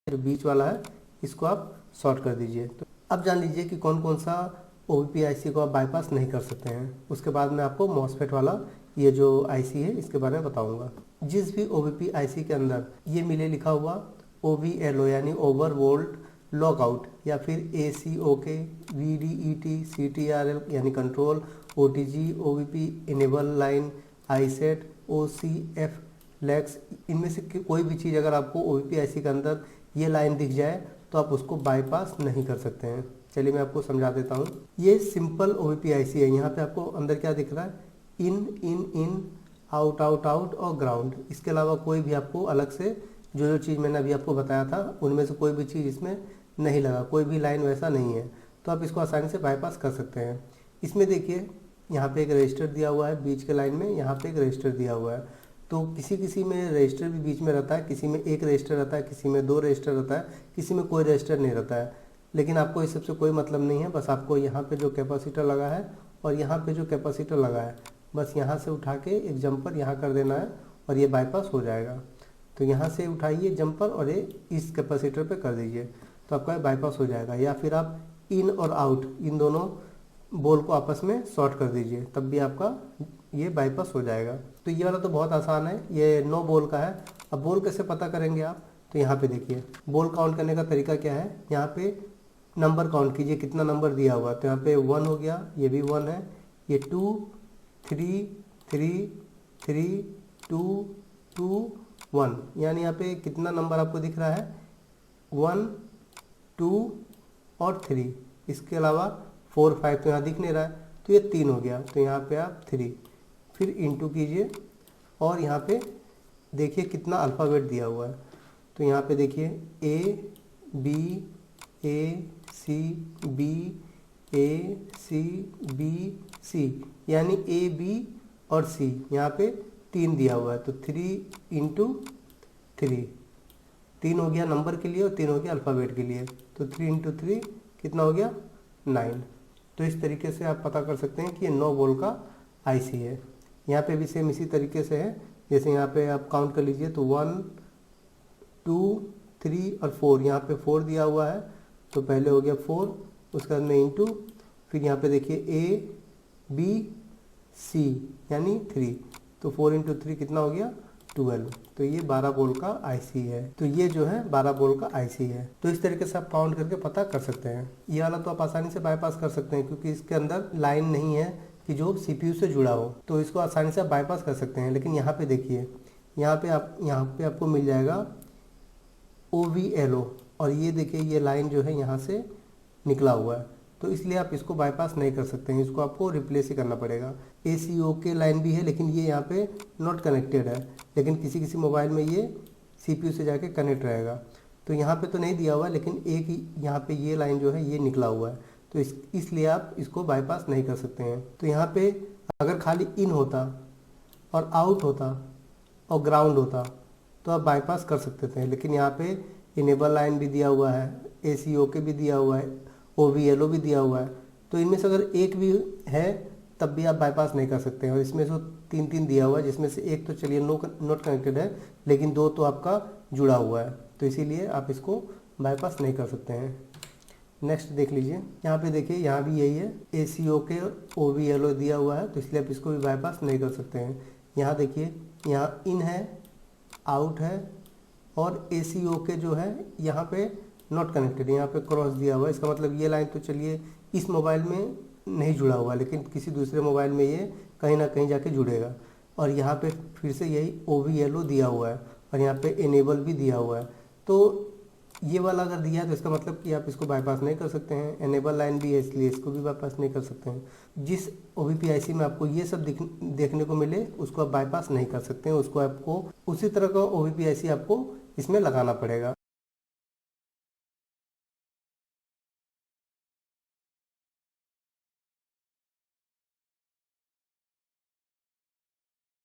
जो बीच वाला है इसको आप शॉर्ट कर दीजिए। तो अब जान लीजिए कि कौन कौन सा OBP IC को आप बाईपास नहीं कर सकते हैं। उसके बाद मैं आपको मॉसफेट वाला ये जो IC है इसके बारे में बताऊंगा। जिस भी OBP IC के अंदर ये मिले लिखा हुआ OVLO यानी ओवर वोल्ट लॉकआउट या फिर ACOK, VDET, CTRL यानी control, OTG, OBP enable line, ISET, OCF लेक्स, इनमें से कोई भी चीज़ अगर आपको OBP IC के अंदर ये लाइन दिख जाए तो आप उसको बाईपास नहीं कर सकते हैं। चलिए मैं आपको समझा देता हूँ। ये सिंपल OBP IC है। यहाँ पे आपको अंदर क्या दिख रहा है, इन इन इन, आउट आउट आउट और ग्राउंड। इसके अलावा कोई भी आपको अलग से जो जो चीज़ मैंने अभी आपको बताया था उनमें से कोई भी चीज़ इसमें नहीं लगा, कोई भी लाइन वैसा नहीं है। तो आप इसको आसानी से बाईपास कर सकते हैं। इसमें देखिए यहाँ पे एक रजिस्टर दिया हुआ है बीच के लाइन में, यहाँ पे एक रजिस्टर दिया हुआ है। तो किसी किसी में रजिस्टर भी बीच में रहता है, किसी में एक रजिस्टर रहता है, किसी में 2 रजिस्टर रहता है, किसी में कोई रजिस्टर नहीं रहता है। लेकिन आपको इस सबसे कोई मतलब नहीं है। बस आपको यहाँ पे जो कैपेसिटर लगा है और यहाँ पे जो कैपेसिटर लगा है, बस यहाँ से उठा के एक जंपर यहाँ कर देना है और ये बाईपास हो जाएगा। तो यहाँ से उठाइए जंपर और ये इस कैपेसिटर पे कर दीजिए तो आपका बाईपास हो जाएगा। या फिर आप इन और आउट इन दोनों बोल को आपस में शॉर्ट कर दीजिए, तब भी आपका ये बाईपास हो जाएगा। तो ये वाला तो बहुत आसान है, ये 9 बोल का है। अब बोल कैसे पता करेंगे आप, तो यहाँ पे देखिए बोल काउंट करने का तरीका क्या है। यहाँ पे नंबर काउंट कीजिए कितना नंबर दिया हुआ है। तो यहाँ पे 1 हो गया, ये भी 1 है, ये 2 3 3 3 2 2 1, यानी यहाँ पे कितना नंबर आपको दिख रहा है, 1 2 और 3। इसके अलावा 4 5 तो यहाँ दिख नहीं रहा है, तो ये 3 हो गया। तो यहाँ पे आप 3 फिर इंटू कीजिए और यहाँ पे देखिए कितना अल्फ़ाबेट दिया हुआ है। तो यहाँ पे देखिए ABCC यानी AB और C, यहाँ पे 3 दिया हुआ है। तो 3 इंटू 3, 3 हो गया नंबर के लिए और 3 हो गया अल्फ़ाबेट के लिए। तो 3 इंटू 3 कितना हो गया, 9। तो इस तरीके से आप पता कर सकते हैं कि ये 9 वोल्ट का IC है। यहाँ पे भी सेम इसी तरीके से है। जैसे यहाँ पे आप काउंट कर लीजिए तो 1 2 3 और 4, यहाँ पे 4 दिया हुआ है तो पहले हो गया 4, उसके बाद में इंटू, फिर यहाँ पे देखिए ABC यानी 3, तो 4 इंटू 3 कितना हो गया, 12। तो ये 12 वोल्ट का IC है। तो ये जो है 12 वोल्ट का IC है। तो इस तरीके से आप काउंट करके पता कर सकते हैं। ये वाला तो आप आसानी से बाईपास कर सकते हैं क्योंकि इसके अंदर लाइन नहीं है कि जो CPU से जुड़ा हो, तो इसको आसानी से आप बाईपास कर सकते हैं। लेकिन यहाँ पे देखिए, यहाँ पे आपको मिल जाएगा OVLO और ये देखिए ये लाइन जो है यहाँ से निकला हुआ है, तो इसलिए आप इसको बाईपास नहीं कर सकते हैं। इसको आपको रिप्लेस ही करना पड़ेगा। ACOK लाइन भी है लेकिन ये यहाँ पे नॉट कनेक्टेड है, लेकिन किसी किसी मोबाइल में ये CPU से जाके कनेक्ट रहेगा। तो यहाँ पे तो नहीं दिया हुआ, लेकिन एक यहाँ पे ये लाइन जो है ये निकला हुआ है, तो इसलिए आप इसको बाईपास नहीं कर सकते हैं। तो यहाँ पे अगर खाली इन होता और आउट होता और ग्राउंड होता तो आप बाईपास कर सकते थे। लेकिन यहाँ पे इनेबल लाइन भी दिया हुआ है, ACOK भी दिया हुआ है, OVLO भी दिया हुआ है, तो इनमें से अगर एक भी है तब भी आप बाईपास नहीं कर सकते हैं। और इसमें से 3 दिया हुआ है, जिसमें से एक तो चलिए नॉट कनेक्टेड है, लेकिन 2 तो आपका जुड़ा हुआ है, तो इसीलिए आप इसको बाईपास नहीं कर सकते हैं। नेक्स्ट देख लीजिए, यहाँ पे देखिए यहाँ भी यही है, ACOK OVLO दिया हुआ है, तो इसलिए आप इसको भी बाईपास नहीं कर सकते हैं। यहाँ देखिए यहाँ इन है, आउट है और ACOK जो है यहाँ पे नॉट कनेक्टेड, यहाँ पे क्रॉस दिया हुआ है। इसका मतलब ये लाइन तो चलिए इस मोबाइल में नहीं जुड़ा हुआ, लेकिन किसी दूसरे मोबाइल में ये कहीं ना कहीं जाके जुड़ेगा। और यहाँ पे फिर से यही OVLO दिया हुआ है और यहाँ पे इनेबल भी दिया हुआ है। तो ये वाला अगर दिया है तो इसका मतलब कि आप इसको बाईपास नहीं कर सकते हैं। इनेबल लाइन भी है इसलिए इसको भी बाईपास नहीं कर सकते हैं। जिस OBP IC में आपको ये सब देखने को मिले उसको आप बाईपास नहीं कर सकते हैं, उसको आपको उसी तरह का OBP IC आपको इसमें लगाना पड़ेगा।